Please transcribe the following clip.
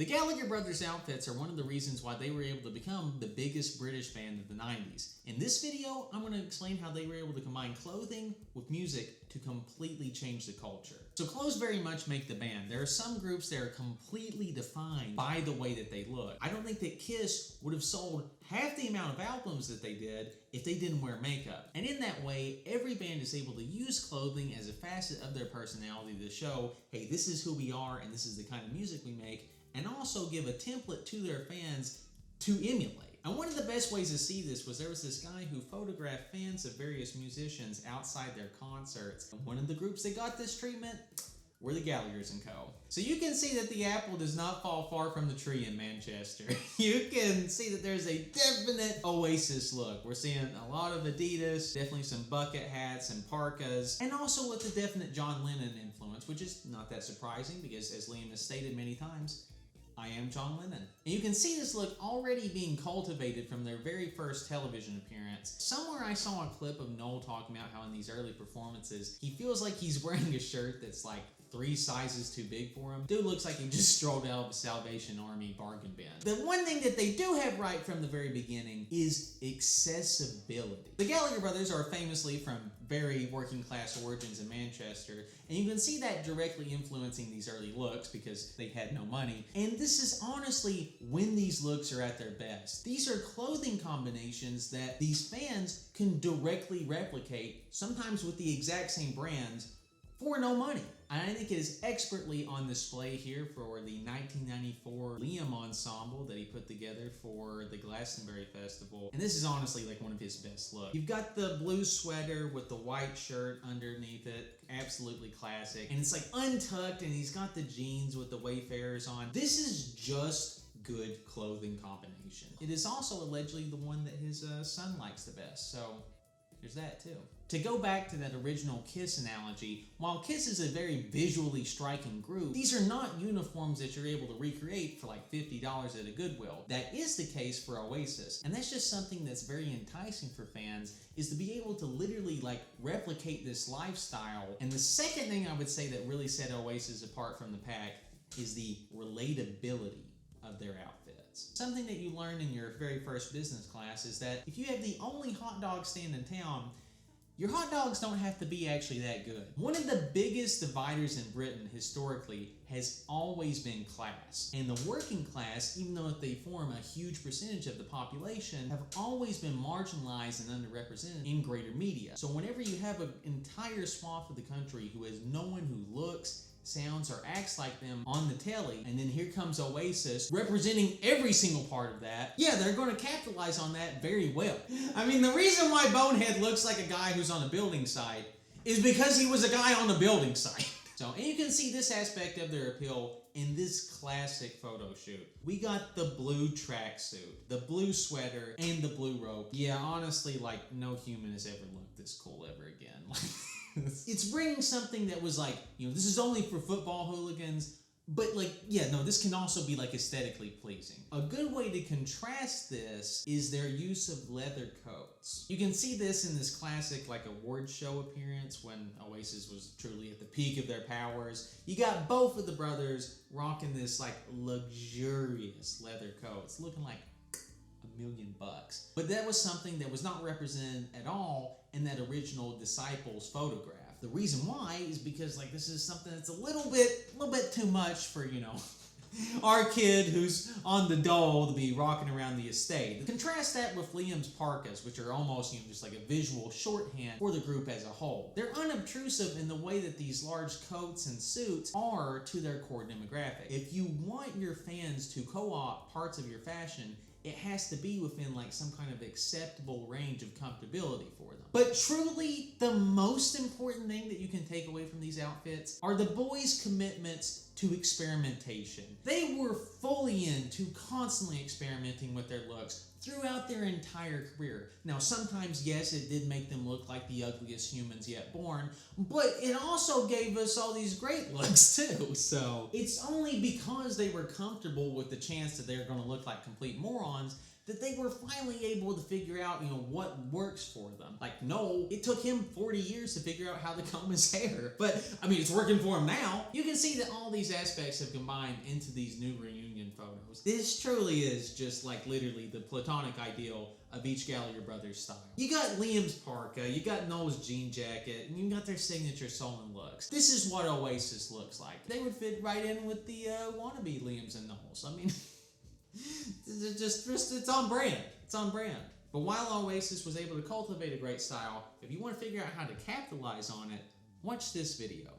The Gallagher brothers' outfits are one of the reasons why they were able to become the biggest British band of the 90s. In this video, I'm going to explain how they were able to combine clothing with music to completely change the culture. So clothes very much make the band. There are some groups that are completely defined by the way that they look. I don't think that Kiss would have sold half the amount of albums that they did if they didn't wear makeup. And in that way, every band is able to use clothing as a facet of their personality to show, hey, this is who we are and this is the kind of music we make, and also give a template to their fans to emulate. And one of the best ways to see this was there was this guy who photographed fans of various musicians outside their concerts. And one of the groups that got this treatment were the Gallaghers & Co. So you can see that the apple does not fall far from the tree in Manchester. You can see that there's a definite Oasis look. We're seeing a lot of Adidas, definitely some bucket hats and parkas, and also with the definite John Lennon influence, which is not that surprising because, as Liam has stated many times, I am John Lennon. And you can see this look already being cultivated from their very first television appearance. Somewhere I saw a clip of Noel talking about how in these early performances, he feels like he's wearing a shirt that's like 3 sizes too big for him. Dude looks like he just strolled out of a Salvation Army bargain bin. The one thing that they do have right from the very beginning is accessibility. The Gallagher brothers are famously from very working class origins in Manchester, and you can see that directly influencing these early looks because they had no money. And this is honestly when these looks are at their best. These are clothing combinations that these fans can directly replicate, sometimes with the exact same brands, for no money. And I think it is expertly on display here for the 1994 Liam ensemble that he put together for the Glastonbury Festival. And this is honestly like one of his best looks. You've got the blue sweater with the white shirt underneath it, absolutely classic. And it's like untucked, and he's got the jeans with the Wayfarers on. This is just good clothing combination. It is also allegedly the one that his son likes the best, so there's that too. To go back to that original Kiss analogy, while Kiss is a very visually striking group, these are not uniforms that you're able to recreate for like $50 at a Goodwill. That is the case for Oasis, and that's just something that's very enticing for fans, is to be able to literally like replicate this lifestyle. And the second thing I would say that really set Oasis apart from the pack is the relatability of their outfits. Something that you learn in your very first business class is that if you have the only hot dog stand in town, your hot dogs don't have to be actually that good. One of the biggest dividers in Britain historically has always been class. And the working class, even though they form a huge percentage of the population, have always been marginalized and underrepresented in greater media. So whenever you have an entire swath of the country who has no one who looks, sounds, or acts like them on the telly, and then here comes Oasis representing every single part of that, yeah, they're going to capitalize on that very well. I mean, the reason why Bonehead looks like a guy who's on a building site is because he was a guy on a building site. So, and you can see this aspect of their appeal in this classic photo shoot. We got the blue tracksuit, the blue sweater, and the blue robe. Yeah, honestly, like, no human has ever looked this cool ever again. It's bringing something that was like, you know, this is only for football hooligans, but like, yeah, no, this can also be like aesthetically pleasing. A good way to contrast this is their use of leather coats. You can see this in this classic like award show appearance when Oasis was truly at the peak of their powers. You got both of the brothers rocking this like luxurious leather coats, looking like $1 million. But that was something that was not represented at all in that original Disciples photograph. The reason why is because like this is something that's a little bit too much for, you know, our kid who's on the dole to be rocking around the estate. Contrast that with Liam's parkas, which are almost, you know, just like a visual shorthand for the group as a whole. They're unobtrusive in the way that these large coats and suits are to their core demographic. If you want your fans to co-opt parts of your fashion, it has to be within like some kind of acceptable range of comfortability for them. But truly, the most important thing that you can take away from these outfits are the boys' commitments to experimentation. They were fully into constantly experimenting with their looks throughout their entire career. Now, sometimes, yes, it did make them look like the ugliest humans yet born, but it also gave us all these great looks too. So it's only because they were comfortable with the chance that they're going to look like complete morons that they were finally able to figure out, you know, what works for them. Like Noel, it took him 40 years to figure out how to comb his hair, but I mean, it's working for him now. You can see that all these aspects have combined into these new reunion in photos. This truly is just like literally the platonic ideal of each Gallagher brothers style. You got Liam's parka, you got Noel's jean jacket, and you got their signature sullen looks. This is what Oasis looks like. They would fit right in with the wannabe Liams and Noels. I mean, it's on brand. It's on brand. But while Oasis was able to cultivate a great style, if you want to figure out how to capitalize on it, watch this video.